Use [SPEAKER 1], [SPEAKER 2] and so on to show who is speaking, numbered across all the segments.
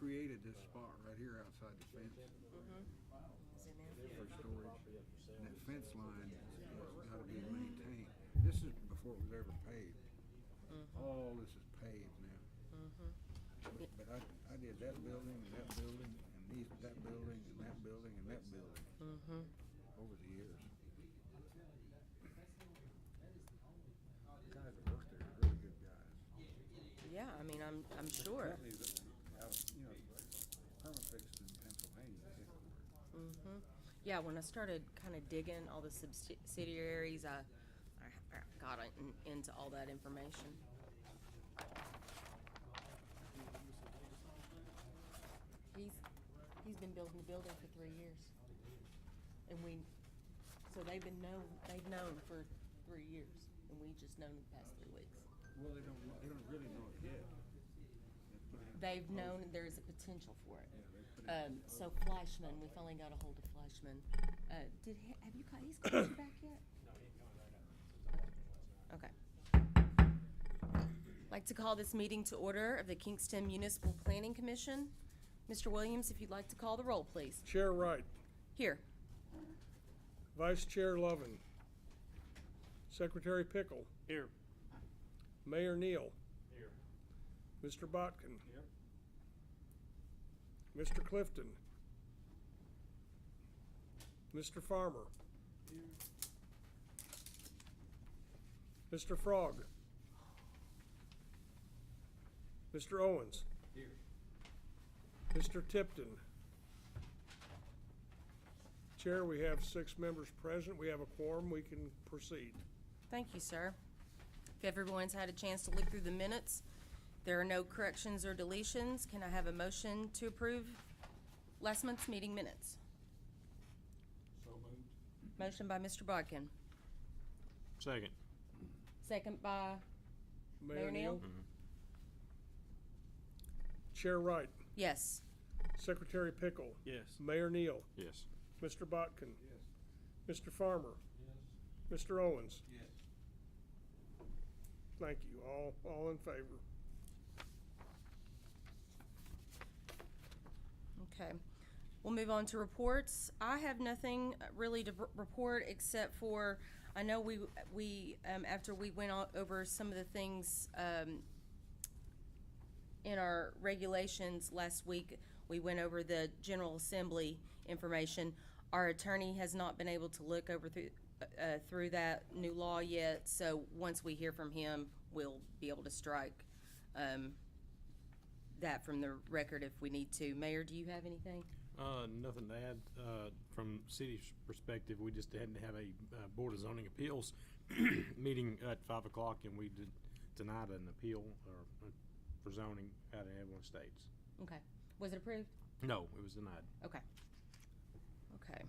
[SPEAKER 1] created this spot right here outside the fence for storage. And that fence line has got to be maintained. This is before it was ever paved. All this is paved now. But I did that building and that building and that building and that building and that building over the years. Guys that work there are really good guys.
[SPEAKER 2] Yeah, I mean, I'm sure.
[SPEAKER 1] Companies that out, Permafix in Pennsylvania headquarters.
[SPEAKER 2] Yeah, when I started kind of digging all the subsidiaries, I got into all that information. He's been building the building for 3 years, and so they've known for 3 years, and we just known the past 3 weeks.
[SPEAKER 1] Well, they don't really know it yet.
[SPEAKER 2] They've known there's a potential for it. So Flashman, we finally got a hold of Flashman. Have you he's called you back yet? Okay. I'd like to call this meeting to order of the Kingston Municipal Planning Commission. Mr. Williams, if you'd like to call the roll, please.
[SPEAKER 3] Chair Wright.
[SPEAKER 2] Here.
[SPEAKER 3] Vice Chair Lovin. Secretary Pickle.
[SPEAKER 4] Here.
[SPEAKER 3] Mayor Neal.
[SPEAKER 4] Here.
[SPEAKER 3] Mr. Botkin.
[SPEAKER 4] Here.
[SPEAKER 3] Mr. Clifton. Mr. Farmer. Mr. Frog. Mr. Owens.
[SPEAKER 4] Here.
[SPEAKER 3] Mr. Tipton. Chair, we have 6 members present. We have a quorum. We can proceed.
[SPEAKER 2] Thank you, sir. If everyone's had a chance to look through the minutes, there are no corrections or deletions. Can I have a motion to approve last month's meeting minutes?
[SPEAKER 4] So moved.
[SPEAKER 2] Motion by Mr. Bodkin.
[SPEAKER 4] Second.
[SPEAKER 2] Second by Mayor Neal.
[SPEAKER 3] Chair Wright.
[SPEAKER 2] Yes.
[SPEAKER 3] Secretary Pickle.
[SPEAKER 4] Yes.
[SPEAKER 3] Mayor Neal.
[SPEAKER 4] Yes.
[SPEAKER 3] Mr. Botkin.
[SPEAKER 1] Yes.
[SPEAKER 3] Mr. Farmer.
[SPEAKER 4] Yes.
[SPEAKER 3] Mr. Owens.
[SPEAKER 1] Yes.
[SPEAKER 3] Thank you. All in favor.
[SPEAKER 2] Okay. We'll move on to reports. I have nothing really to report except for, I know we after we went over some of the things in our regulations last week, we went over the General Assembly information. Our attorney has not been able to look over through that new law yet, so once we hear from him, we'll be able to strike that from the record if we need to. Mayor, do you have anything?
[SPEAKER 4] Nothing to add. From city's perspective, we just had to have a Board of Zoning Appeals meeting at 5 o'clock, and we denied an appeal for zoning out of Evelyn Estates.
[SPEAKER 2] Okay. Was it approved?
[SPEAKER 4] No, it was denied.
[SPEAKER 2] Okay. Okay.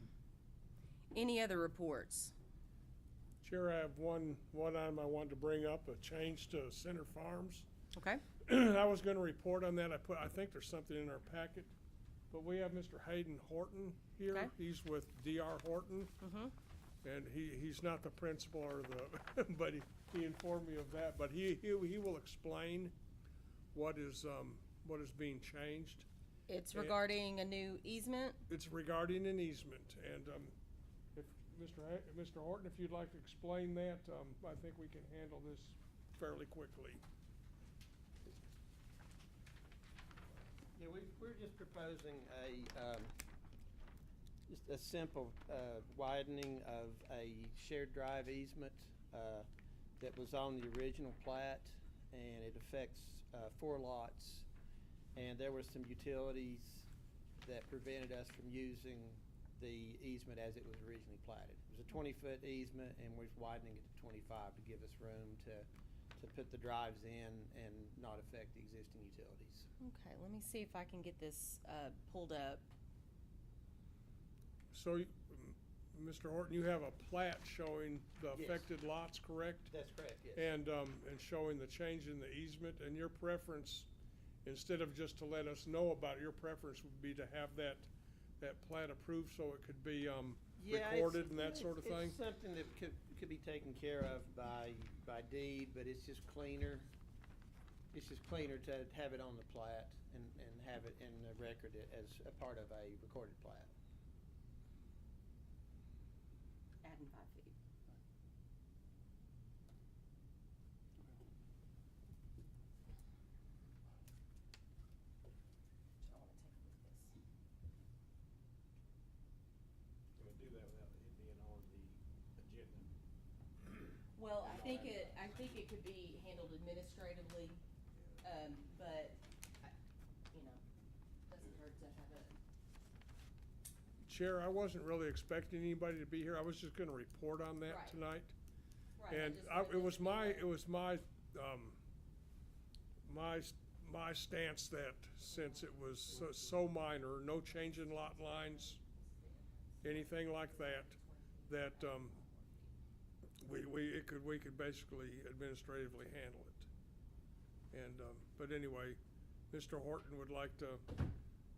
[SPEAKER 2] Any other reports?
[SPEAKER 3] Chair, I have one item I wanted to bring up, a change to Center Farms.
[SPEAKER 2] Okay.
[SPEAKER 3] I was going to report on that. I think there's something in our packet, but we have Mr. Hayden Horton here.
[SPEAKER 2] Okay.
[SPEAKER 3] He's with DR Horton, and he's not the principal or the, but he informed me of that. But he will explain what is being changed.
[SPEAKER 2] It's regarding a new easement.
[SPEAKER 3] It's regarding an easement, and if Mr. Horton, if you'd like to explain that, I think we can handle this fairly quickly.
[SPEAKER 5] Yeah, we're just proposing just a simple widening of a shared drive easement that was on the original plat, and it affects 4 lots. And there were some utilities that prevented us from using the easement as it was originally platted. It was a 20-foot easement, and we're widening it to 25 to give us room to put the drives in and not affect the existing utilities.
[SPEAKER 2] Okay, let me see if I can get this pulled up.
[SPEAKER 3] So, Mr. Horton, you have a plat showing the
[SPEAKER 5] Yes.
[SPEAKER 3] affected lots, correct?
[SPEAKER 5] That's correct, yes.
[SPEAKER 3] And showing the change in the easement, and your preference, instead of just to let us know about it, your preference would be to have that plat approved so it could be recorded and that sort of thing?
[SPEAKER 5] It's something that could be taken care of by deed, but it's just cleaner it's just cleaner to have it on the plat and have it in the record as a part of a recorded plat.
[SPEAKER 2] Adding 5 feet. I wanna take a look at this.
[SPEAKER 4] Can we do that without it being on the agenda?
[SPEAKER 2] Well, I think it could be handled administratively, but, doesn't hurt to have it.
[SPEAKER 3] Chair, I wasn't really expecting anybody to be here. I was just gonna report on that
[SPEAKER 2] Right.
[SPEAKER 3] tonight.
[SPEAKER 2] Right,
[SPEAKER 3] And
[SPEAKER 2] just wanted
[SPEAKER 3] it
[SPEAKER 2] to
[SPEAKER 3] was
[SPEAKER 2] be
[SPEAKER 3] my,
[SPEAKER 2] like-
[SPEAKER 3] it was my, my stance that since it was so minor, no change in lot lines, anything like that, we could basically administratively handle it. And, but anyway, Mr. Horton would like to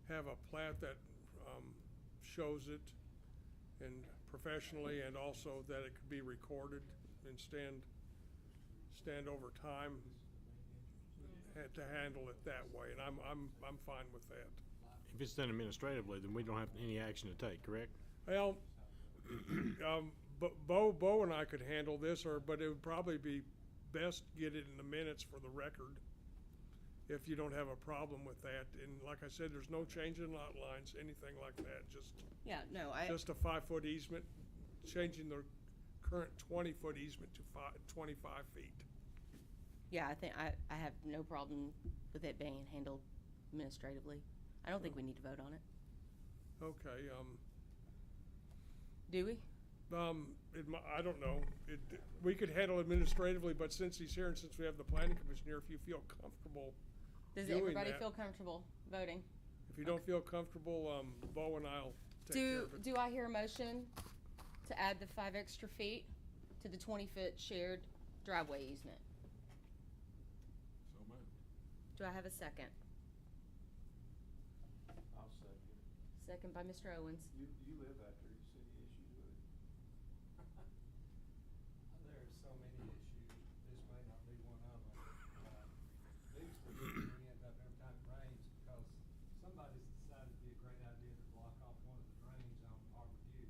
[SPEAKER 3] have a plat that, shows it and professionally, and also that it could be recorded and stand over time to handle it that way, and I'm fine with that.
[SPEAKER 4] If it's done administratively, then we don't have any action to take, correct?
[SPEAKER 3] Well, Bo and I could handle this, but it would probably be best to get it in the minutes for the record, if you don't have a problem with that. And like I said, there's no change in lot lines, anything like that, just a 5-foot easement, changing the current 20-foot easement to 25 feet.
[SPEAKER 2] Yeah, I think, I have no problem with it being handled administratively. I don't think we need to vote on it.
[SPEAKER 3] Okay,
[SPEAKER 2] Do we?
[SPEAKER 3] I don't know. We could handle administratively, but since he's here and since we have the planning commission here, if you feel comfortable
[SPEAKER 2] Does
[SPEAKER 3] doing
[SPEAKER 2] everybody
[SPEAKER 3] that.
[SPEAKER 2] feel comfortable voting?
[SPEAKER 3] If you don't feel comfortable, Bo and I'll take care of it.
[SPEAKER 2] Do I hear a motion to add the 5 extra feet to the 20-foot shared driveway easement?
[SPEAKER 1] So moved.
[SPEAKER 2] Do I have a second?
[SPEAKER 6] I'll second.
[SPEAKER 2] Second by Mr. Owens.
[SPEAKER 6] You live out there, you see the issues with it?
[SPEAKER 7] There are so many issues, this may not be one of them. Biggest issue we end up every time it rains, because somebody's decided it'd be a great idea to block off one of the drains on Harbor View.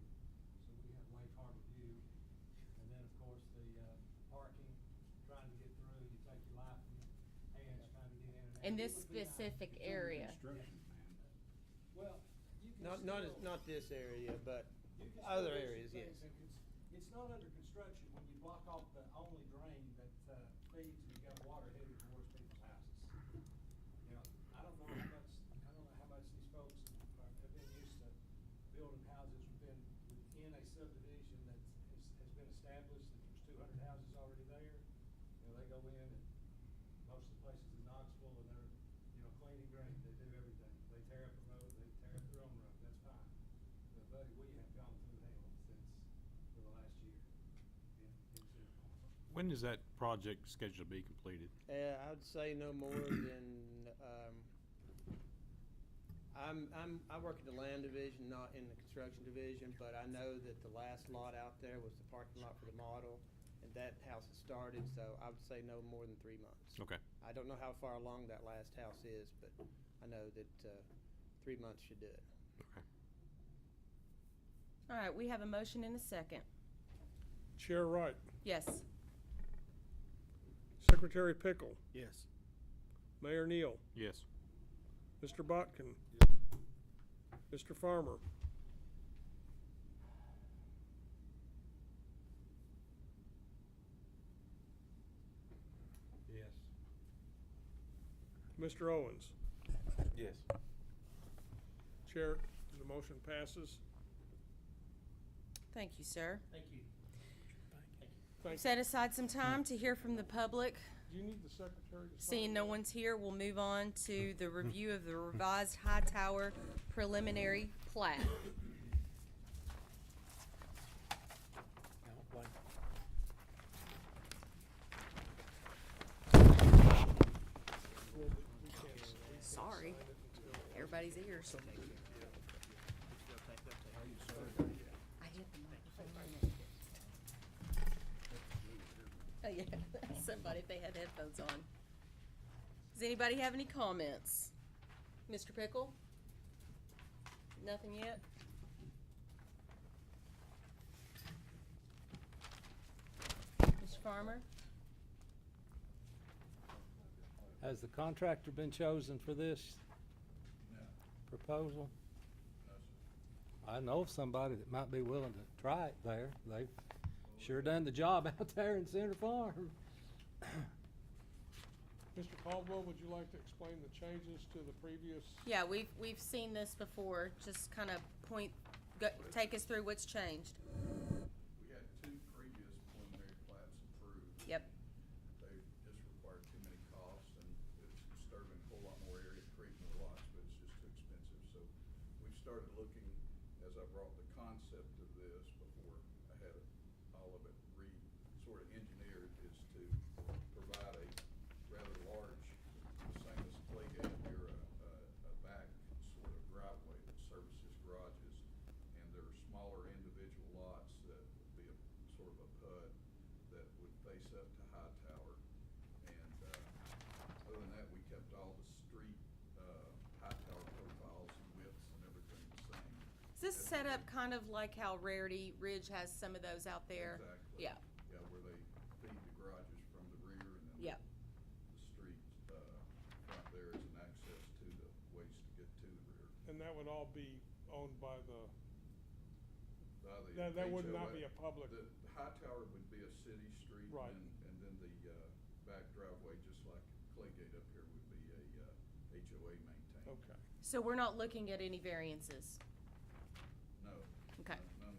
[SPEAKER 7] So we have Lake Harbor View, and then, of course, the, parking, trying to get through, you take your life in your hands trying to get in and out.
[SPEAKER 2] In
[SPEAKER 7] It
[SPEAKER 2] this
[SPEAKER 7] would be nice.
[SPEAKER 2] specific
[SPEAKER 1] It's under
[SPEAKER 2] area.
[SPEAKER 1] construction, man.
[SPEAKER 7] Well, you can
[SPEAKER 5] Not this area, but
[SPEAKER 7] You can
[SPEAKER 5] other
[SPEAKER 7] still do
[SPEAKER 5] areas,
[SPEAKER 7] some
[SPEAKER 5] yes.
[SPEAKER 7] things, and it's not under construction when you block off the only drain that, feeds and you got water headed towards people's houses. You know, I don't know how much these folks have been used to building houses within a subdivision that has been established, that there's 200 houses already there. You know, they go in, and most of the places in Knoxville, and they're, cleaning drain, they do everything. They tear up a road, they tear up their own road, that's fine. But buddy, we have gone through hell for the last year in Central.
[SPEAKER 4] When is that project scheduled to be completed?
[SPEAKER 5] I would say no more than, I work in the land division, not in the construction division, but I know that the last lot out there was the parking lot for the model, and that house has started, so I would say no more than 3 months.
[SPEAKER 4] Okay.
[SPEAKER 5] I don't know how far along that last house is, but I know that, 3 months should do it.
[SPEAKER 4] Okay.
[SPEAKER 2] All right, we have a motion and a second.
[SPEAKER 3] Chair Wright,
[SPEAKER 2] Yes.
[SPEAKER 3] Secretary Pickle,
[SPEAKER 6] Yes.
[SPEAKER 3] Mayor Neal,
[SPEAKER 4] Yes.
[SPEAKER 3] Mr. Botkin, Mr. Farmer.
[SPEAKER 6] Yes.
[SPEAKER 3] Mr. Owens.
[SPEAKER 6] Yes.
[SPEAKER 3] Chair, the motion passes.
[SPEAKER 2] Thank you, sir.
[SPEAKER 5] Thank you.
[SPEAKER 3] Thank
[SPEAKER 2] Set aside some time to hear from the public.
[SPEAKER 3] Do you need the secretary to sign?
[SPEAKER 2] Seeing no one's here, we'll move on to the review of the revised High Tower preliminary plat. Sorry, everybody's ears. I hit the microphone. Oh, yeah, somebody, if they had headphones on. Does anybody have any comments? Mr. Pickle? Nothing yet? Mr. Farmer?
[SPEAKER 7] Has the contractor been chosen for this proposal? I know of somebody that might be willing to try it there. They've sure done the job out there in Center Farm.
[SPEAKER 3] Mr. Caldwell, would you like to explain the changes to the previous?
[SPEAKER 2] Yeah, we've seen this before. Just kind of take us through what's changed.
[SPEAKER 8] We had two previous preliminary plats approved.
[SPEAKER 2] Yep.
[SPEAKER 8] They just required too many costs, and it's disturbing a whole lot more area to create more lots, but it's just too expensive. So we've started looking, as I brought the concept of this before I had all of it sort of engineered, is to provide a rather large, same as Claygate here, a back sort of driveway that services garages. And there are smaller individual lots that would be a sort of a PUD that would face up to Hightower. And other than that, we kept all the street Hightower profiles and widths and everything the same.
[SPEAKER 2] Is this set up kind of like how Rarity Ridge has some of those out there?
[SPEAKER 8] Exactly.
[SPEAKER 2] Yeah.
[SPEAKER 8] Yeah, where they feed the garages from the rear, and then
[SPEAKER 2] Yep.
[SPEAKER 8] the street front there is an access to the ways to get to the rear.
[SPEAKER 3] And that would all be owned by the,
[SPEAKER 8] By the
[SPEAKER 3] that would not
[SPEAKER 8] HOA.
[SPEAKER 3] be a public.
[SPEAKER 8] The Hightower would be a city street.
[SPEAKER 3] Right.
[SPEAKER 8] And then the back driveway, just like Claygate up here, would be a HOA maintained.
[SPEAKER 3] Okay.
[SPEAKER 2] So we're not looking at any variances?
[SPEAKER 8] No.
[SPEAKER 2] Okay.
[SPEAKER 8] None,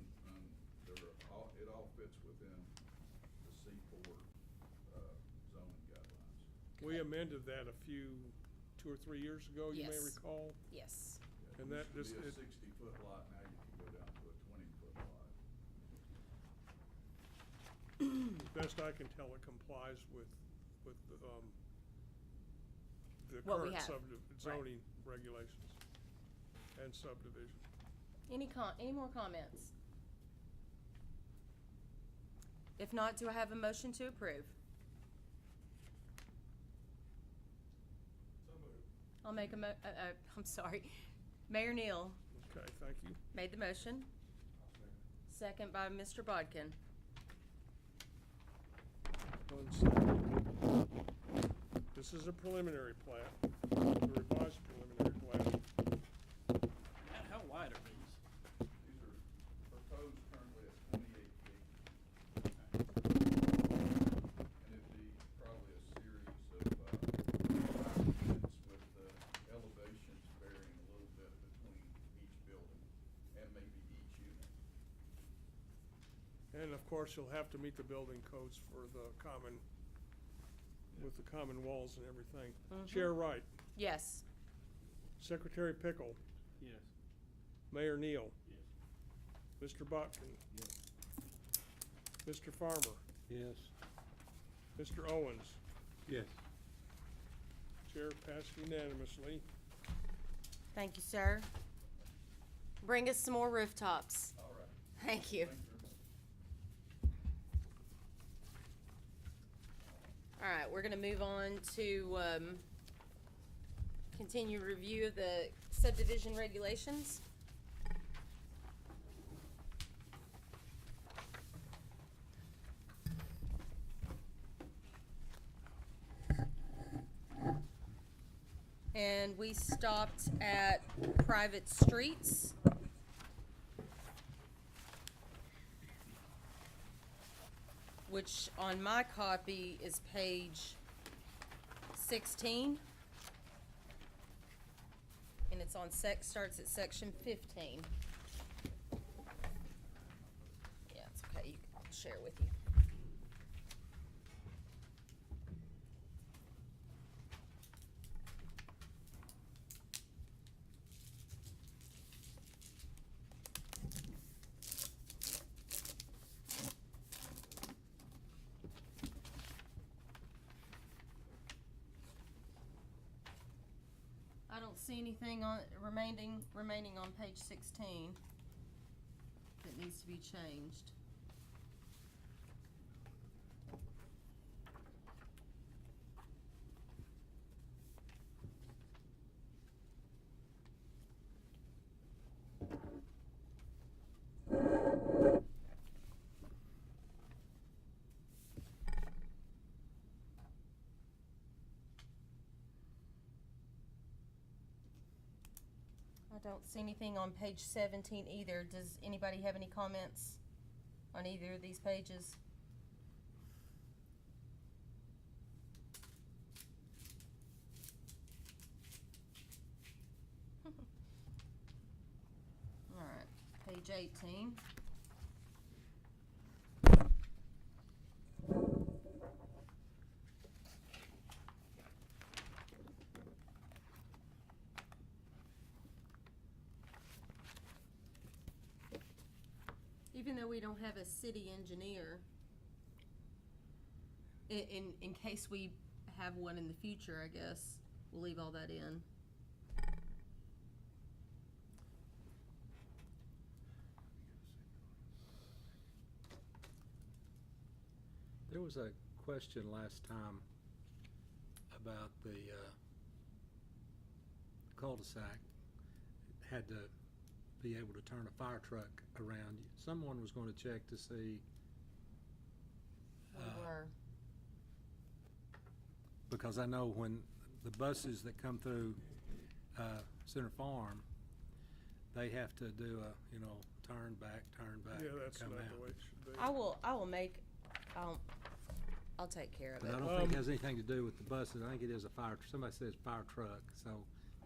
[SPEAKER 8] it all fits within the C4 zoning guidelines.
[SPEAKER 3] We amended that two or 3 years ago, you may
[SPEAKER 2] Yes.
[SPEAKER 3] recall.
[SPEAKER 2] Yes.
[SPEAKER 8] Yeah,
[SPEAKER 3] And
[SPEAKER 8] it
[SPEAKER 3] that
[SPEAKER 8] used to
[SPEAKER 3] just-
[SPEAKER 8] be a 60-foot lot, now you can go down to a 20-foot lot.
[SPEAKER 3] As best I can tell, it complies with the
[SPEAKER 2] What we
[SPEAKER 3] current
[SPEAKER 2] have.
[SPEAKER 3] zoning regulations and subdivision.
[SPEAKER 2] Any more comments? If not, do I have a motion to approve? I'll make I'm sorry. Mayor Neal
[SPEAKER 3] Okay, thank you.
[SPEAKER 2] made the motion. Second by Mr. Bodkin.
[SPEAKER 3] 1 second. This is a preliminary plat, a revised preliminary plat.
[SPEAKER 6] How wide are these?
[SPEAKER 8] These are proposed currently at 28 feet. And it'd be probably a series of units with the elevations varying a little bit between each building and maybe each unit.
[SPEAKER 3] And of course, you'll have to meet the building codes for the common, with the common walls and everything. Chair Wright,
[SPEAKER 2] Yes.
[SPEAKER 3] Secretary Pickle,
[SPEAKER 6] Yes.
[SPEAKER 3] Mayor Neal,
[SPEAKER 6] Yes.
[SPEAKER 3] Mr. Botkin, Mr. Farmer,
[SPEAKER 7] Yes.
[SPEAKER 3] Mr. Owens.
[SPEAKER 7] Yes.
[SPEAKER 3] Chair passed unanimously.
[SPEAKER 2] Thank you, sir. Bring us some more rooftops.
[SPEAKER 8] All right.
[SPEAKER 2] Thank you.
[SPEAKER 8] Thank you very much.
[SPEAKER 2] All right, we're gonna move on to, continue review of the subdivision regulations. And we stopped at private streets. Which on my copy is page 16. And it's on starts at section 15. Yeah, it's okay, I'll share with you. I don't see anything on, remaining on page 16 that needs to be changed. I don't see anything on page 17 either. Does anybody have any comments on either of these pages? All right, page 18. Even though we don't have a city engineer, in case we have one in the future, I guess, we'll leave all that in.
[SPEAKER 9] There was a question last time about the cul-de-sac. Had to be able to turn a fire truck around. Someone was going to check to see,
[SPEAKER 2] We were.
[SPEAKER 9] because I know when the buses that come through Center Farm, they have to do a, turn back,
[SPEAKER 3] Yeah, that's
[SPEAKER 9] come
[SPEAKER 3] not
[SPEAKER 9] out.
[SPEAKER 3] the way it should be.
[SPEAKER 2] I'll take care of
[SPEAKER 9] But I
[SPEAKER 2] it.
[SPEAKER 9] don't think it has anything to do with the buses. I think it is a somebody says fire truck, so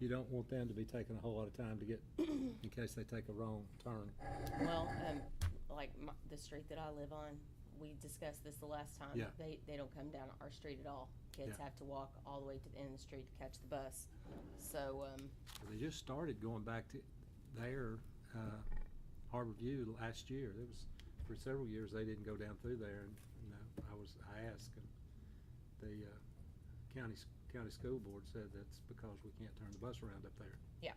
[SPEAKER 9] you don't want them to be taking a whole lot of time to get, in case they take a wrong turn.
[SPEAKER 2] Well, the street that I live on, we discussed this the last time.
[SPEAKER 9] Yeah.
[SPEAKER 2] They don't come down our street at all. Kids
[SPEAKER 9] Yeah.
[SPEAKER 2] have to walk all the way to the end of the street to catch the bus. So,
[SPEAKER 9] They just started going back to there, Harbor View last year. It was, for several years, they didn't go down through there, and, I asked, and the, county school board said that's because we can't turn the bus around up there.
[SPEAKER 2] yeah.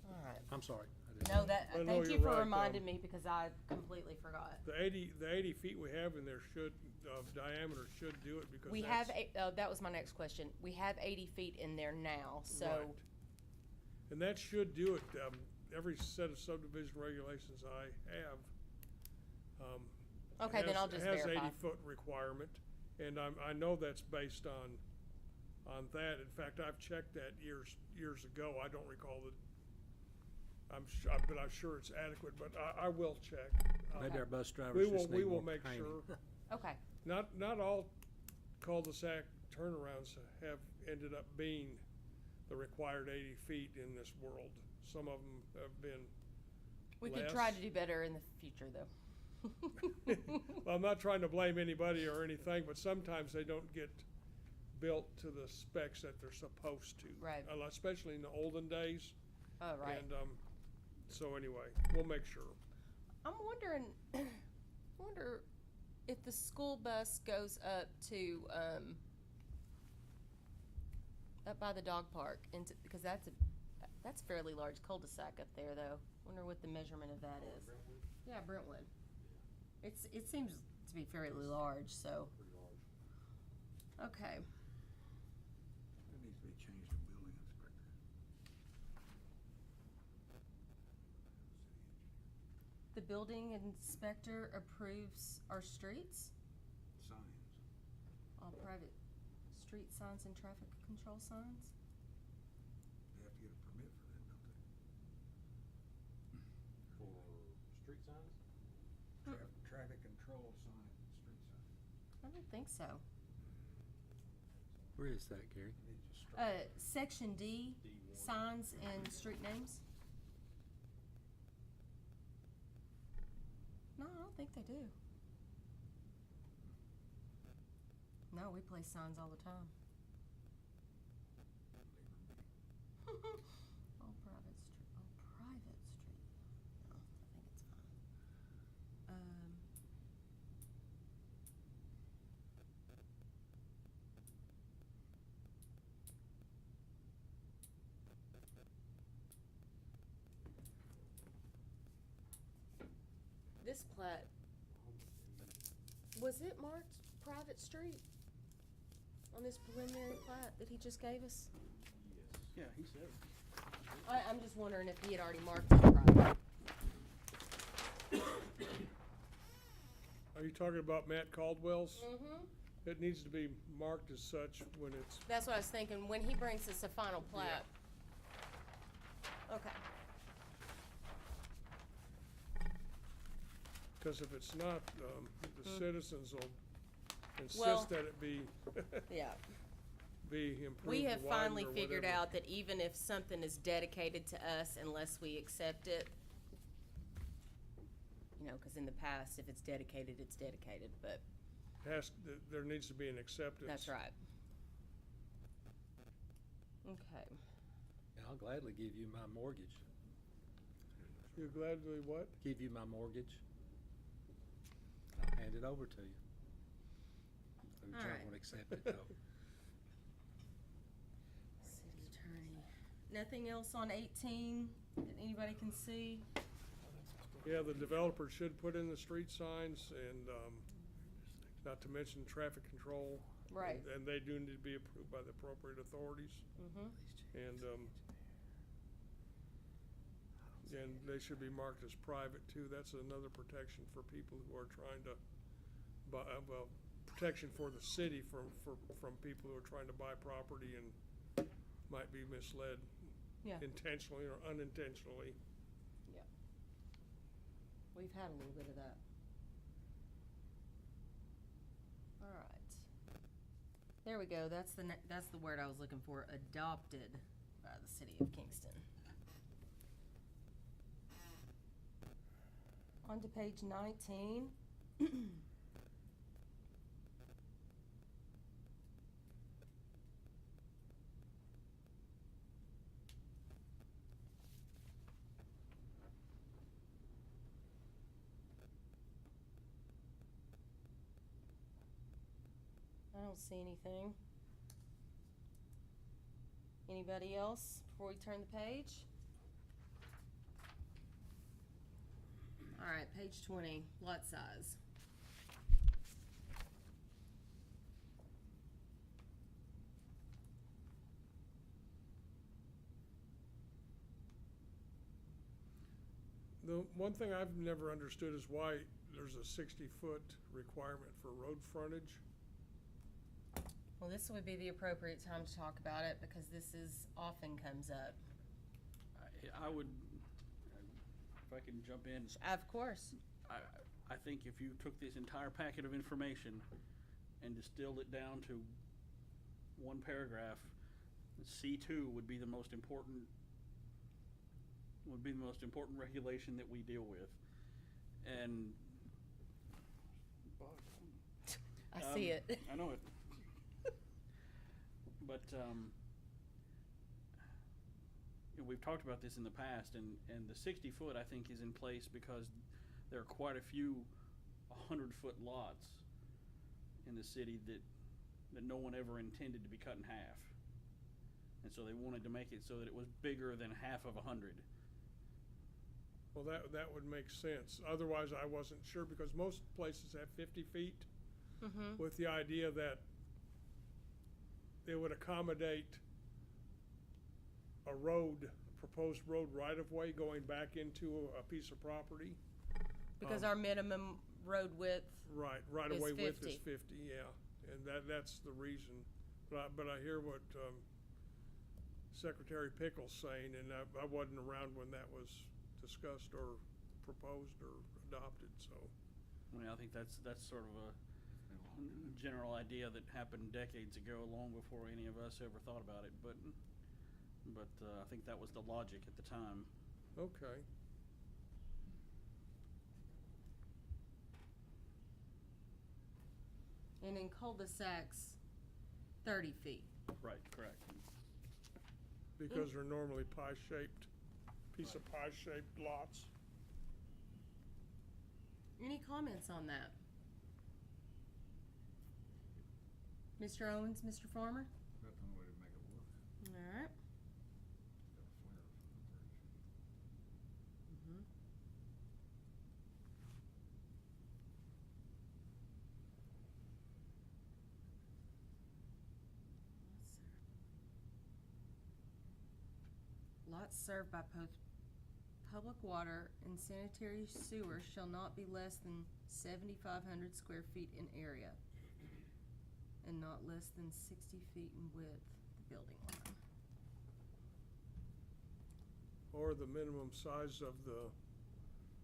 [SPEAKER 2] All right.
[SPEAKER 9] I'm sorry.
[SPEAKER 2] No,
[SPEAKER 3] No,
[SPEAKER 2] thank you
[SPEAKER 3] you're
[SPEAKER 2] for
[SPEAKER 3] right,
[SPEAKER 2] reminding me because I completely forgot.
[SPEAKER 3] The 80 feet we have in there of diameter should do it because
[SPEAKER 2] We
[SPEAKER 3] that's.
[SPEAKER 2] have, that was my next question. We have 80 feet in there now, so.
[SPEAKER 3] Right. And that should do it. Every set of subdivision regulations I have.
[SPEAKER 2] Okay, then I'll just verify.
[SPEAKER 3] Has 80-foot requirement, and I know that's based on that. In fact, I've checked that years ago. I don't recall that. But I'm sure it's adequate. But I will check.
[SPEAKER 9] Maybe our bus
[SPEAKER 3] We
[SPEAKER 9] drivers
[SPEAKER 3] will.
[SPEAKER 9] just
[SPEAKER 3] We
[SPEAKER 9] need more
[SPEAKER 3] will make
[SPEAKER 9] training.
[SPEAKER 3] sure.
[SPEAKER 2] Okay,
[SPEAKER 3] Not all cul-de-sac turnarounds have ended up being the required 80 feet in this world. Some of them have been
[SPEAKER 2] we could try
[SPEAKER 3] less.
[SPEAKER 2] to do better in the future, though.
[SPEAKER 3] Well, I'm not trying to blame anybody or anything, but sometimes they don't get built to the specs that they're supposed to.
[SPEAKER 2] Right.
[SPEAKER 3] Especially in the olden days.
[SPEAKER 2] Oh, right.
[SPEAKER 3] And so anyway, we'll make sure.
[SPEAKER 2] I'm wonder if the school bus goes up to, up by the dog park, because that's a fairly large cul-de-sac up there, though. Wonder what the measurement of that is. Yeah, Brentwood. It seems to be fairly large, so. Okay.
[SPEAKER 1] That needs to be changed to building inspector.
[SPEAKER 2] The building inspector approves our streets,
[SPEAKER 1] Signs.
[SPEAKER 2] all private street signs and traffic control signs.
[SPEAKER 1] They have to get a permit for that, don't they?
[SPEAKER 4] For street signs?
[SPEAKER 1] Traffic control sign, street sign.
[SPEAKER 2] I don't think so.
[SPEAKER 9] Where is that, Gary?
[SPEAKER 1] They need to strike.
[SPEAKER 2] Section D,
[SPEAKER 4] D1.
[SPEAKER 2] signs and street names. No, I don't think they do. No, we place signs all the time. All private street. No, I think it's fine. This plat, was it marked private street on this preliminary plat that he just gave us?
[SPEAKER 6] Yeah, he said it.
[SPEAKER 2] I'm just wondering if he had already marked it private.
[SPEAKER 3] Are you talking about Matt Caldwell's?
[SPEAKER 2] Mm-hmm.
[SPEAKER 3] It needs to be marked as such when it's,
[SPEAKER 2] That's what I was thinking, when he brings us a final plat. Okay.
[SPEAKER 3] Cause if it's not, the citizens will
[SPEAKER 2] Well-
[SPEAKER 3] insist that it be,
[SPEAKER 2] Yeah.
[SPEAKER 3] be improved
[SPEAKER 2] We
[SPEAKER 3] or
[SPEAKER 2] have
[SPEAKER 3] widened
[SPEAKER 2] finally
[SPEAKER 3] or
[SPEAKER 2] figured
[SPEAKER 3] whatever.
[SPEAKER 2] out that even if something is dedicated to us, unless we accept it, you know, cause in the past, if it's dedicated, but
[SPEAKER 3] There needs to be an acceptance.
[SPEAKER 2] that's right. Okay.
[SPEAKER 9] I'll gladly give you my mortgage.
[SPEAKER 3] You gladly what?
[SPEAKER 9] Give you my mortgage. I'll hand it over to you. So you
[SPEAKER 2] All right.
[SPEAKER 9] won't accept it though.
[SPEAKER 2] City attorney. Nothing else on 18 that anybody can see?
[SPEAKER 3] Yeah, the developer should put in the street signs and, not to mention traffic control.
[SPEAKER 2] Right.
[SPEAKER 3] And they do need to be approved by the appropriate authorities.
[SPEAKER 2] Mm-hmm.
[SPEAKER 3] And they should be marked as private too. That's another protection for people who are trying to buy, well, protection for the city from people who are trying to buy property and might be misled
[SPEAKER 2] Yeah.
[SPEAKER 3] intentionally or unintentionally.
[SPEAKER 2] Yeah. We've had a little bit of that. All right. There we go. That's the word I was looking for. Adopted by the city of Kingston. On to page 19. I don't see anything. Anybody else before we turn the page? All right, page 20, lot size.
[SPEAKER 3] The one thing I've never understood is why there's a 60-foot requirement for road frontage.
[SPEAKER 2] Well, this would be the appropriate time to talk about it because this often comes up.
[SPEAKER 6] I would, if I can jump in,
[SPEAKER 2] Of course.
[SPEAKER 6] I think if you took this entire packet of information and distilled it down to one paragraph, C2 would be the most important regulation that we deal with. And
[SPEAKER 2] I see it.
[SPEAKER 6] I know it. But you know, we've talked about this in the past, and the 60-foot I think is in place because there are quite a few 100-foot lots in the city that no one ever intended to be cut in half, and so they wanted to make it so that it was bigger than half of 100.
[SPEAKER 3] Well, that would make sense. Otherwise, I wasn't sure because most places have 50 feet
[SPEAKER 2] Mm-hmm.
[SPEAKER 3] with the idea that they would accommodate a proposed road right-of-way going back into a piece of property.
[SPEAKER 2] Because our minimum road width,
[SPEAKER 3] Right-of-way width is
[SPEAKER 2] 50.
[SPEAKER 3] 50, yeah. And that's the reason. But I hear what Secretary Pickle's saying, and I wasn't around when that was discussed or proposed or adopted, so.
[SPEAKER 6] I mean, I think that's sort of a general idea that happened decades ago, long before any of us ever thought about it. But I think that was the logic at the time.
[SPEAKER 3] Okay.
[SPEAKER 2] and in cul-de-sacs, 30 feet.
[SPEAKER 6] Right, correct.
[SPEAKER 3] Because they're normally pie-shaped, piece of pie-shaped lots.
[SPEAKER 2] Any comments on that? Mr. Owens, Mr. Farmer?
[SPEAKER 1] That's the only way to make it work.
[SPEAKER 2] All right.
[SPEAKER 1] Got a flare for the 30 feet.
[SPEAKER 2] Mm-hmm. Lots served by public water and sanitary sewer shall not be less than 7,500 square feet in area and not less than 60 feet in width, the building line.
[SPEAKER 3] or the minimum size of the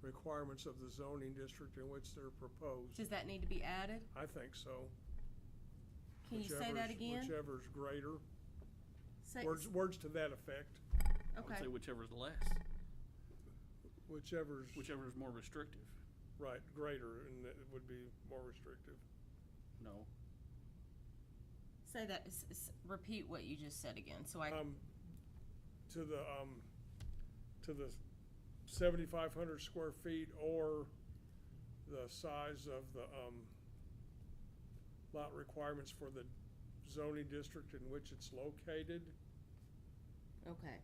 [SPEAKER 3] requirements of the zoning district in which they're proposed.
[SPEAKER 2] Does that need to be added?
[SPEAKER 3] I think so.
[SPEAKER 2] Can you say that again?
[SPEAKER 3] Whichever's greater.
[SPEAKER 2] Say-
[SPEAKER 3] Words to that effect.
[SPEAKER 6] I would
[SPEAKER 2] Okay.
[SPEAKER 6] say whichever's less,
[SPEAKER 3] Whichever's,
[SPEAKER 6] whichever's more restrictive.
[SPEAKER 3] right, greater, and it would be more restrictive.
[SPEAKER 6] No.
[SPEAKER 2] Say that, repeat what you just said again, so I,
[SPEAKER 3] To the 7,500 square feet or the size of the, lot requirements for the zoning district in which it's located.
[SPEAKER 2] okay.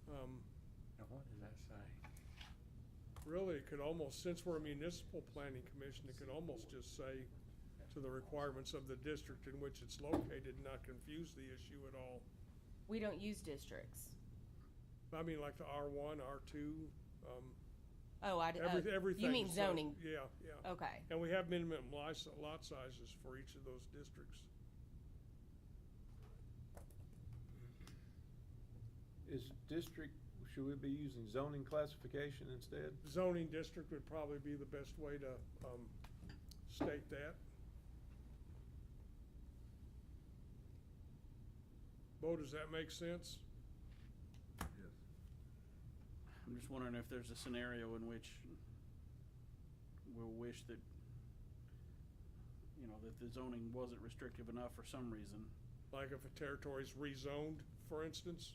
[SPEAKER 9] Now, what does that say?
[SPEAKER 3] Really, it could almost, since we're a municipal planning commission, it could almost just say to the requirements of the district in which it's located, not confuse the issue at all.
[SPEAKER 2] We don't use districts.
[SPEAKER 3] I mean, like the R1, R2,
[SPEAKER 2] Oh,
[SPEAKER 3] everything.
[SPEAKER 2] you mean
[SPEAKER 3] so-
[SPEAKER 2] zoning?
[SPEAKER 3] Yeah, yeah.
[SPEAKER 2] Okay.
[SPEAKER 3] And we have minimum lot sizes for each of those districts.
[SPEAKER 10] Is district, should we be using zoning classification instead?
[SPEAKER 3] Zoning district would probably be the best way to, state that. Bo, does that make sense?
[SPEAKER 1] Yes.
[SPEAKER 6] I'm just wondering if there's a scenario in which we'll wish that, that the zoning wasn't restrictive enough for some reason.
[SPEAKER 3] Like if a territory's rezoned, for instance,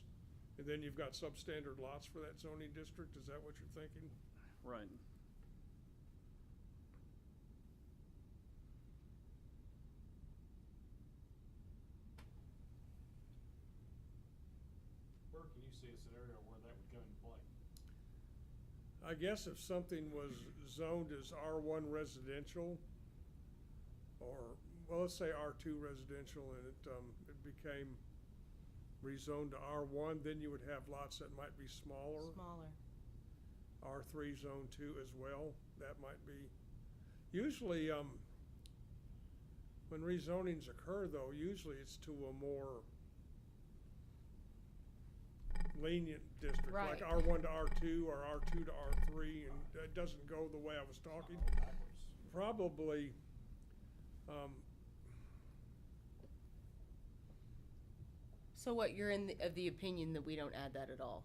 [SPEAKER 3] and then you've got substandard lots for that zoning district, is that what you're thinking?
[SPEAKER 6] Right.
[SPEAKER 4] Where can you see a scenario where that would come into play?
[SPEAKER 3] I guess if something was zoned as R1 residential, or, well, let's say R2 residential, and it became rezoned to R1, then you would have lots that might be smaller.
[SPEAKER 2] Smaller.
[SPEAKER 3] R3 zone 2 as well, that might be. Usually, when rezonings occur though, usually it's to a more lenient district, like
[SPEAKER 2] Right.
[SPEAKER 3] R1 to R2 or R2 to R3, and it doesn't go the way I was talking. Probably,
[SPEAKER 2] So what, you're of the opinion that we don't add that at all?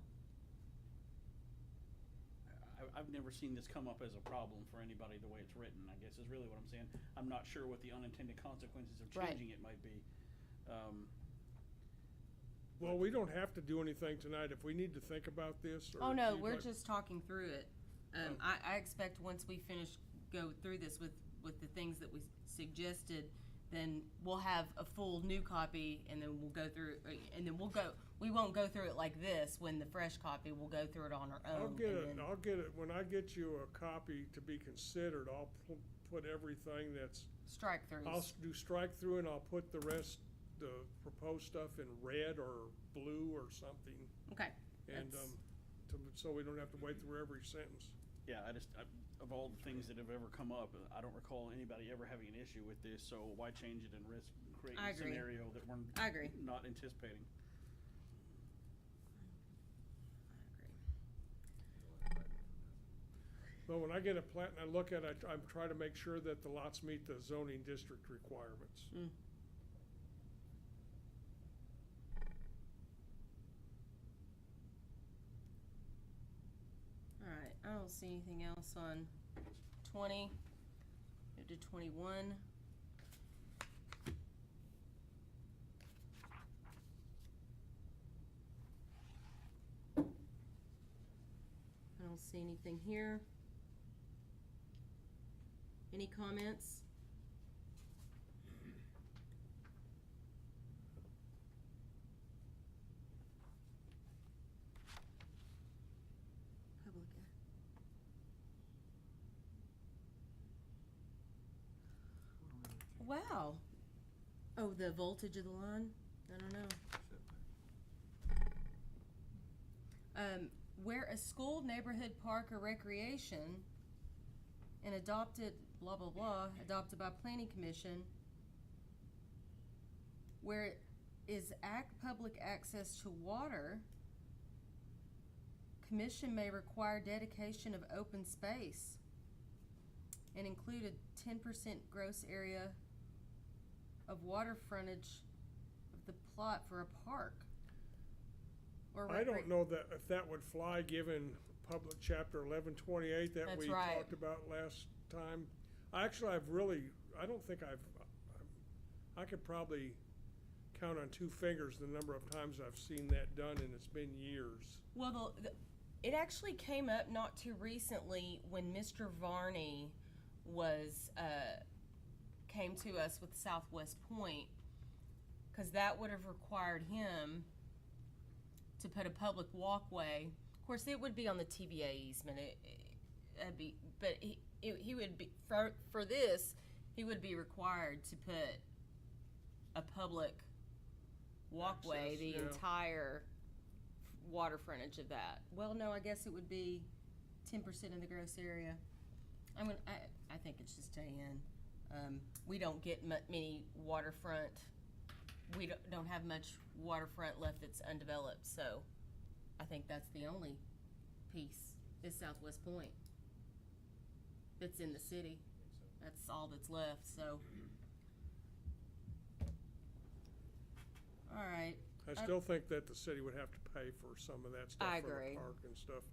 [SPEAKER 6] I've never seen this come up as a problem for anybody the way it's written, I guess is really what I'm saying. I'm not sure what the unintended consequences of
[SPEAKER 2] Right.
[SPEAKER 6] changing it might be.
[SPEAKER 3] well, we don't have to do anything tonight. If we need to think about this, or
[SPEAKER 2] Oh,
[SPEAKER 3] if
[SPEAKER 2] no,
[SPEAKER 3] you'd
[SPEAKER 2] we're
[SPEAKER 3] like-
[SPEAKER 2] just talking through it. I expect once we go through this with the things that we suggested, then we'll have a full new copy, and then we'll go through, and then we won't go through it like this. When the fresh copy, we'll go through it on our own.
[SPEAKER 3] I'll get it, when I get you a copy to be considered, I'll put everything that's,
[SPEAKER 2] Strike
[SPEAKER 3] I'll
[SPEAKER 2] throughs.
[SPEAKER 3] do strike through, and I'll put the rest, the proposed stuff in red or blue or something.
[SPEAKER 2] Okay.
[SPEAKER 3] And,
[SPEAKER 2] That's-
[SPEAKER 3] so we don't have to wait through every sentence.
[SPEAKER 6] Yeah, of all the things that have ever come up, I don't recall anybody ever having an issue with this, so why change it and risk creating
[SPEAKER 2] I
[SPEAKER 6] a
[SPEAKER 2] agree.
[SPEAKER 6] scenario that we're
[SPEAKER 2] I agree.
[SPEAKER 6] not anticipating?
[SPEAKER 3] But when I get a plat and I look at it, I'm trying to make sure that the lots meet the zoning district requirements.
[SPEAKER 2] Mm. All right, I don't see anything else on 20. Go to 21. I don't see anything here. Any comments? Public. Wow. Oh, the voltage of the line? I don't know. Where a school, neighborhood, park, or recreation and adopted, blah, blah, blah, adopted by planning commission where is public access to water, commission may require dedication of open space and include a 10% gross area of water frontage of the plot for a park. Or
[SPEAKER 3] I don't know that, if that would fly, given public chapter 1128 that
[SPEAKER 2] That's
[SPEAKER 3] we
[SPEAKER 2] right.
[SPEAKER 3] talked about last time. Actually, I don't think I could probably count on two fingers the number of times I've seen that done, and it's been years.
[SPEAKER 2] Well, it actually came up not too recently when Mr. Varney was, came to us with Southwest Point, because that would have required him to put a public walkway. Of course, it would be on the TVA easement. But he would be, for this, he would be required to put a public walkway,
[SPEAKER 3] Access,
[SPEAKER 2] the
[SPEAKER 3] yeah.
[SPEAKER 2] entire water frontage of that. Well, no, I guess it would be 10% of the gross area. I think it should stay in. We don't get many waterfront. We don't have much waterfront left that's undeveloped, so I think that's the only piece is Southwest Point that's in the city. That's all that's left, so. All right.
[SPEAKER 3] I still think that the city would have to pay for some of that stuff
[SPEAKER 2] I
[SPEAKER 3] for
[SPEAKER 2] agree.
[SPEAKER 3] the park and stuff.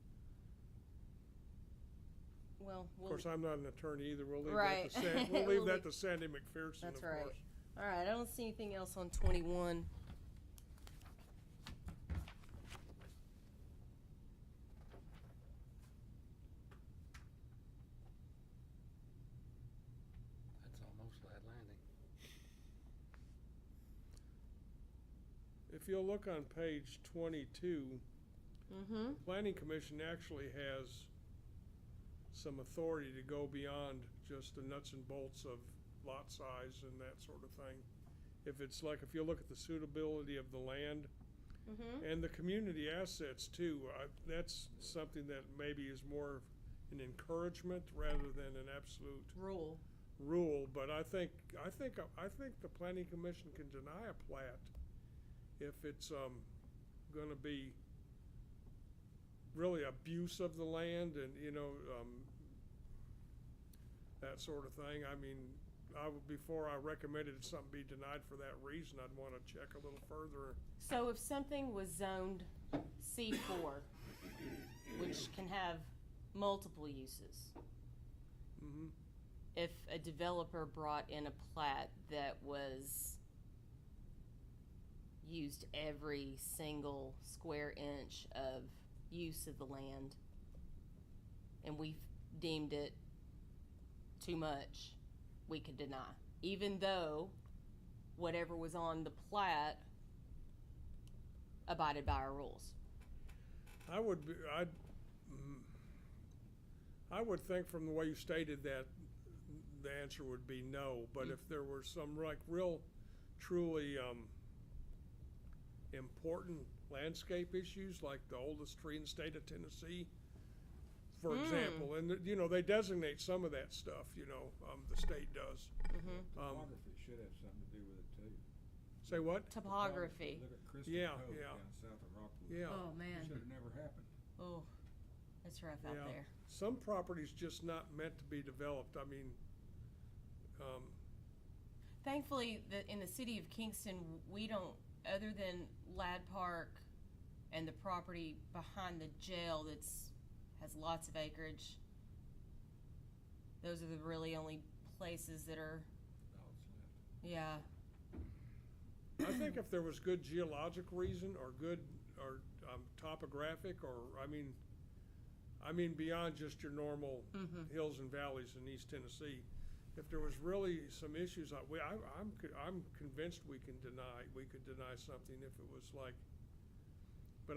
[SPEAKER 2] Well,
[SPEAKER 3] Of course, I'm not an attorney either. We'll leave
[SPEAKER 2] Right.
[SPEAKER 3] that to Sandy McPherson,
[SPEAKER 2] That's
[SPEAKER 3] of
[SPEAKER 2] right.
[SPEAKER 3] course.
[SPEAKER 2] All right, I don't see anything else on 21.
[SPEAKER 9] That's almost Lad Landing.
[SPEAKER 3] If you'll look on page 22,
[SPEAKER 2] Mm-hmm.
[SPEAKER 3] Planning Commission actually has some authority to go beyond just the nuts and bolts of lot size and that sort of thing. If it's like, if you look at the suitability of the land
[SPEAKER 2] Mm-hmm.
[SPEAKER 3] and the community assets too, that's something that maybe is more an encouragement rather than an absolute rule. But I think the Planning Commission can deny a plat if it's going to be really abuse of the land and, that sort of thing. I mean, before I recommended something be denied for that reason, I'd want to check a little further.
[SPEAKER 2] So if something was zoned C4, which can have multiple uses,
[SPEAKER 3] Mm-hmm.
[SPEAKER 2] if a developer brought in a plat that was used every single square inch of use of the land, and we deemed it too much, we could deny, even though whatever was on the plat abided by our rules.
[SPEAKER 3] I would think from the way you stated that the answer would be no, but if there were some like real, truly important landscape issues, like the oldest tree in the state of Tennessee, for example, and they designate some of that stuff, the state does.
[SPEAKER 1] Topography should have something to do with it too.
[SPEAKER 3] Say what?
[SPEAKER 2] Topography.
[SPEAKER 1] Look at Crystal
[SPEAKER 3] Yeah,
[SPEAKER 1] Cove
[SPEAKER 3] yeah.
[SPEAKER 1] down south of Rockwood.
[SPEAKER 3] Yeah.
[SPEAKER 2] Oh, man.
[SPEAKER 1] Should have never happened.
[SPEAKER 2] Oh, that's rough out
[SPEAKER 3] Yeah.
[SPEAKER 2] there.
[SPEAKER 3] Some property's just not meant to be developed. I mean,
[SPEAKER 2] Thankfully, in the city of Kingston, we don't, other than Ladd Park and the property behind the jail has lots of acreage, those are the really only places that are,
[SPEAKER 1] All that's left.
[SPEAKER 2] yeah.
[SPEAKER 3] I think if there was good geologic reason or good or topographic or I mean beyond just your normal hills and valleys in East Tennessee, if there was really some issues, I'm convinced we could deny something if it was like. But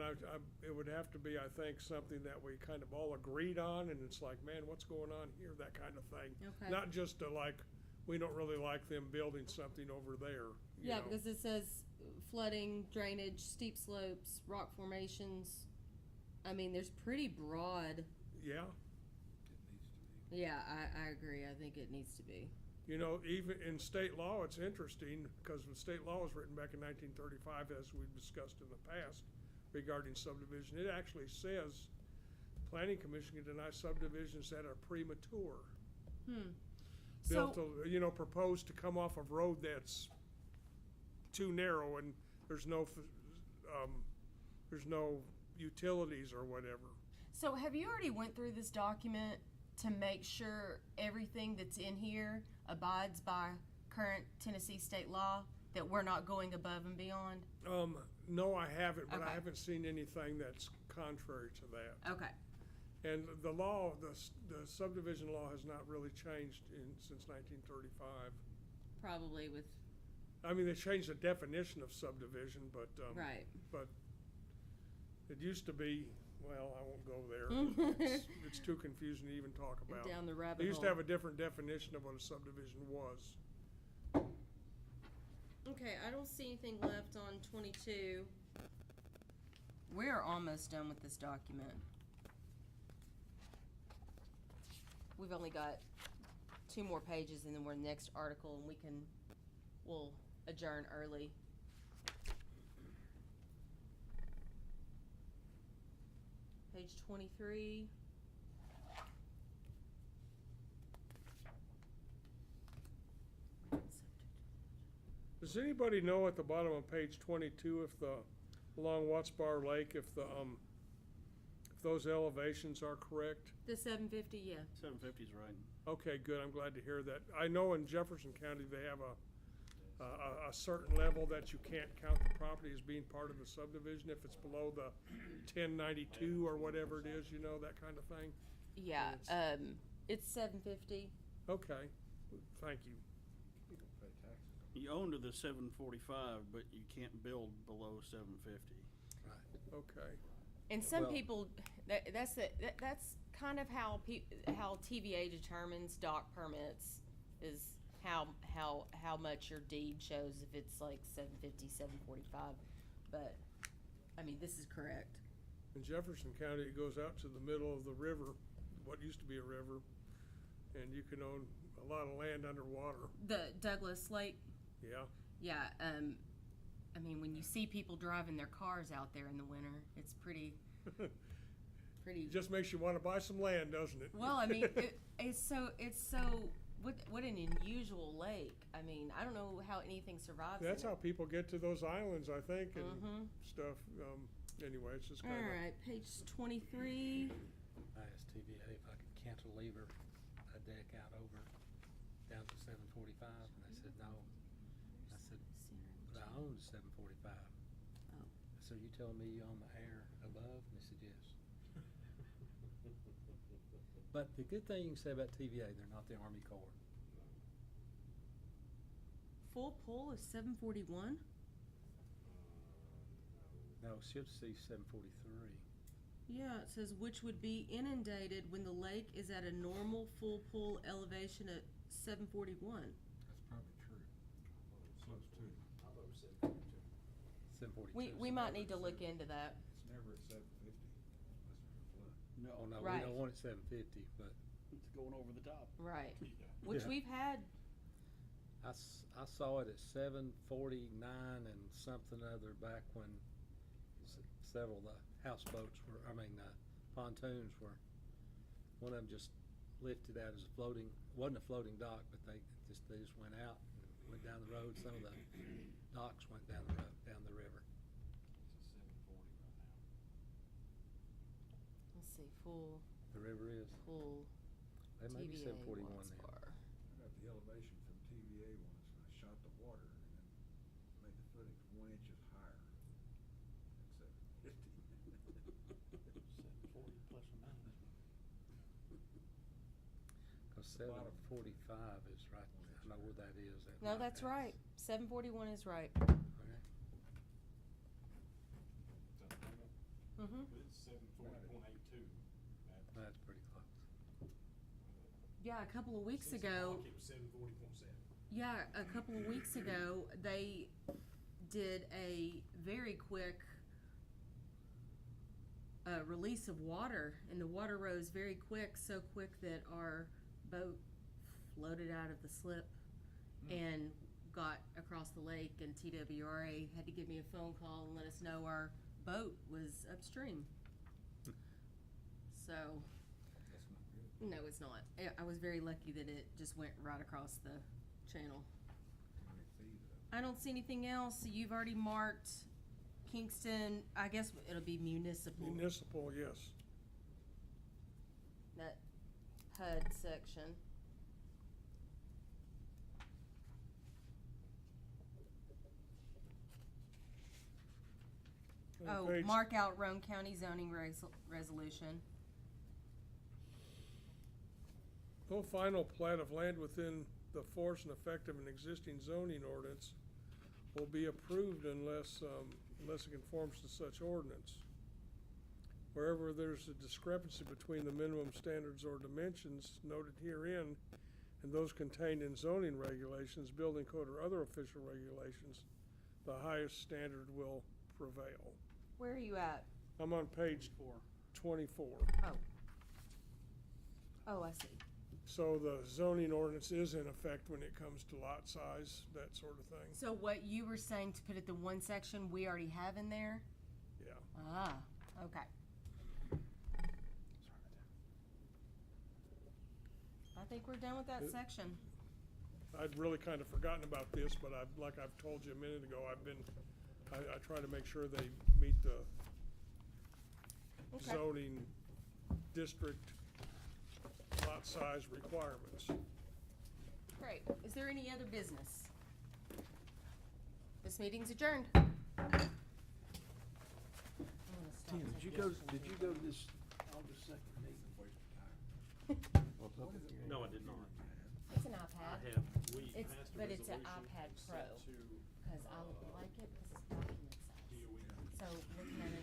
[SPEAKER 3] it would have to be, I think, something that we kind of all agreed on, and it's like, man, what's going on here? That kind of thing.
[SPEAKER 2] Okay.
[SPEAKER 3] Not just we don't really like them building something over there. you
[SPEAKER 2] Yeah,
[SPEAKER 3] know.
[SPEAKER 2] because it says flooding, drainage, steep slopes, rock formations. I mean, there's pretty broad.
[SPEAKER 3] Yeah,
[SPEAKER 1] It needs to be.
[SPEAKER 2] Yeah, I agree. I think it needs to be.
[SPEAKER 3] You know, even in state law, it's interesting, because the state law was written back in 1935, as we've discussed in the past, regarding subdivision. It actually says planning commission can deny subdivisions that are premature. Built
[SPEAKER 2] So,
[SPEAKER 3] to, you know, proposed to come off of road that's too narrow and there's no utilities or whatever.
[SPEAKER 2] so have you already went through this document to make sure everything that's in here abides by current Tennessee state law, that we're not going above and beyond?
[SPEAKER 3] No, I haven't, but I
[SPEAKER 2] Okay.
[SPEAKER 3] haven't seen anything that's contrary to that.
[SPEAKER 2] Okay.
[SPEAKER 3] And the law, the subdivision law has not really changed since 1935.
[SPEAKER 2] Probably with,
[SPEAKER 3] I mean, they changed the definition of subdivision, but,
[SPEAKER 2] right.
[SPEAKER 3] but it used to be, well, I won't go there. It's too confusing to even talk about.
[SPEAKER 2] Down the rabbit
[SPEAKER 3] They used to
[SPEAKER 2] hole.
[SPEAKER 3] have a different definition of what a subdivision was.
[SPEAKER 2] Okay, I don't see anything left on 22. We're almost done with this document. We've only got 2 more pages and then we're next article, and we'll adjourn early. Page 23.
[SPEAKER 3] Does anybody know at the bottom of page 22 if along Watts Bar Lake, if those elevations are correct?
[SPEAKER 2] The 750, yeah.
[SPEAKER 6] 750's right.
[SPEAKER 3] Okay, good, I'm glad to hear that. I know in Jefferson County, they have a certain level that you can't count the property as being part of the subdivision if it's below the 1092 or whatever it is, you know, that kind of thing.
[SPEAKER 2] Yeah, it's 750.
[SPEAKER 3] Okay, thank you.
[SPEAKER 6] You own to the 745, but you can't build below 750.
[SPEAKER 3] Okay.
[SPEAKER 2] And some
[SPEAKER 9] Well-
[SPEAKER 2] people, that's kind of how how TVA determines dock permits, is how much your deed shows, if it's like 750, 745. But I mean, this is correct.
[SPEAKER 3] In Jefferson County, it goes out to the middle of the river, what used to be a river, and you can own a lot of land underwater.
[SPEAKER 2] The Douglas Lake,
[SPEAKER 3] Yeah.
[SPEAKER 2] yeah. I mean, when you see people driving their cars out there in the winter, it's pretty.
[SPEAKER 3] It just makes you want to buy some land, doesn't it?
[SPEAKER 2] Well, I mean, it's so. What an unusual lake. I mean, I don't know how anything survives.
[SPEAKER 3] That's
[SPEAKER 2] in
[SPEAKER 3] how
[SPEAKER 2] it.
[SPEAKER 3] people get to those islands, I think, and
[SPEAKER 2] Mhm.
[SPEAKER 3] stuff. Anyway, it's just
[SPEAKER 2] All
[SPEAKER 3] kind of.
[SPEAKER 2] right, page 23.
[SPEAKER 9] I asked TVA if I could cantilever a deck out over down to 745, and they said no. I said, but I own 745.
[SPEAKER 2] Oh.
[SPEAKER 9] So you telling me you own the air above? And they said yes. But the good thing you can say about TVA, they're not the Army Corps.
[SPEAKER 2] Full pull is 741.
[SPEAKER 9] No, should see 743.
[SPEAKER 2] Yeah, it says which would be inundated when the lake is at a normal full pull elevation at 741.
[SPEAKER 1] That's probably true. Close to.
[SPEAKER 9] 742.
[SPEAKER 2] We might need to look into that.
[SPEAKER 1] It's never at 750 unless there's a flood.
[SPEAKER 6] No,
[SPEAKER 9] Oh, no,
[SPEAKER 2] Right.
[SPEAKER 9] we don't want it 750, but
[SPEAKER 6] it's going over the top.
[SPEAKER 2] Right. Which
[SPEAKER 9] Yeah.
[SPEAKER 2] we've had.
[SPEAKER 9] I saw it at 749 and something other back when several of the houseboats were, pontoons were, one of them just lifted out as a floating, wasn't a floating dock, but they just went out and went down the road. Some of the docks went down the road, down the river.
[SPEAKER 1] It's a 740 right now.
[SPEAKER 2] Let's see, full
[SPEAKER 9] The river is,
[SPEAKER 2] pull.
[SPEAKER 9] they may be
[SPEAKER 2] TVA
[SPEAKER 9] 741
[SPEAKER 2] Watts
[SPEAKER 9] now.
[SPEAKER 2] Bar.
[SPEAKER 1] I got the elevation from TVA once, and I shot the water and then made the footings 1 inches higher at 750.
[SPEAKER 6] 740 plus or minus.
[SPEAKER 9] Cause
[SPEAKER 1] The bottom.
[SPEAKER 9] 745 is right, I know where that is. at
[SPEAKER 2] No,
[SPEAKER 9] my
[SPEAKER 2] that's
[SPEAKER 9] house.
[SPEAKER 2] right. 741 is right.
[SPEAKER 9] Okay.
[SPEAKER 2] Mm-hmm.
[SPEAKER 1] It's 740.82.
[SPEAKER 9] That's pretty close.
[SPEAKER 2] Yeah, a couple of weeks ago.
[SPEAKER 1] It was 740.7.
[SPEAKER 2] Yeah, a couple of weeks ago, they did a very quick release of water, and the water rose very quick, so quick that our boat floated out of the slip and got across the lake, and TWRA had to give me a phone call and let us know our boat was upstream. So, no, it's not. I was very lucky that it just went right across the channel. I don't see anything else. You've already marked Kingston, I guess it'll be municipal.
[SPEAKER 3] Municipal, yes.
[SPEAKER 2] That HUD section.
[SPEAKER 3] On
[SPEAKER 2] Oh,
[SPEAKER 3] page-
[SPEAKER 2] mark out Roane County zoning resolution.
[SPEAKER 3] No final plat of land within the force and effect of an existing zoning ordinance will be approved unless it conforms to such ordinance. Wherever there's a discrepancy between the minimum standards or dimensions noted herein and those contained in zoning regulations, building code, or other official regulations, the highest standard will prevail.
[SPEAKER 2] Where are you at?
[SPEAKER 3] I'm on page
[SPEAKER 6] 4.
[SPEAKER 3] 24.
[SPEAKER 2] Oh. Oh, I see.
[SPEAKER 3] So the zoning ordinance is in effect when it comes to lot size, that sort of thing.
[SPEAKER 2] So what you were saying to put it the one section we already have in there?
[SPEAKER 3] Yeah.
[SPEAKER 2] Ah, okay. I think we're done with that section.
[SPEAKER 3] I'd really kind of forgotten about this, but like I've told you a minute ago, I try to make sure they meet the
[SPEAKER 2] Okay.
[SPEAKER 3] zoning district lot size requirements.
[SPEAKER 2] Great. Is there any other business? This meeting's adjourned.
[SPEAKER 10] Tim, did you go to this August 2nd meeting?
[SPEAKER 4] No, I did not.
[SPEAKER 2] It's an
[SPEAKER 4] I
[SPEAKER 2] iPad.
[SPEAKER 4] have, we
[SPEAKER 2] It's,
[SPEAKER 4] passed a
[SPEAKER 2] but it's an
[SPEAKER 4] resolution
[SPEAKER 2] iPad
[SPEAKER 4] and
[SPEAKER 2] Pro,
[SPEAKER 4] sent to,
[SPEAKER 2] cause I like it, cause it's document size.
[SPEAKER 4] DOE.
[SPEAKER 2] So looking at it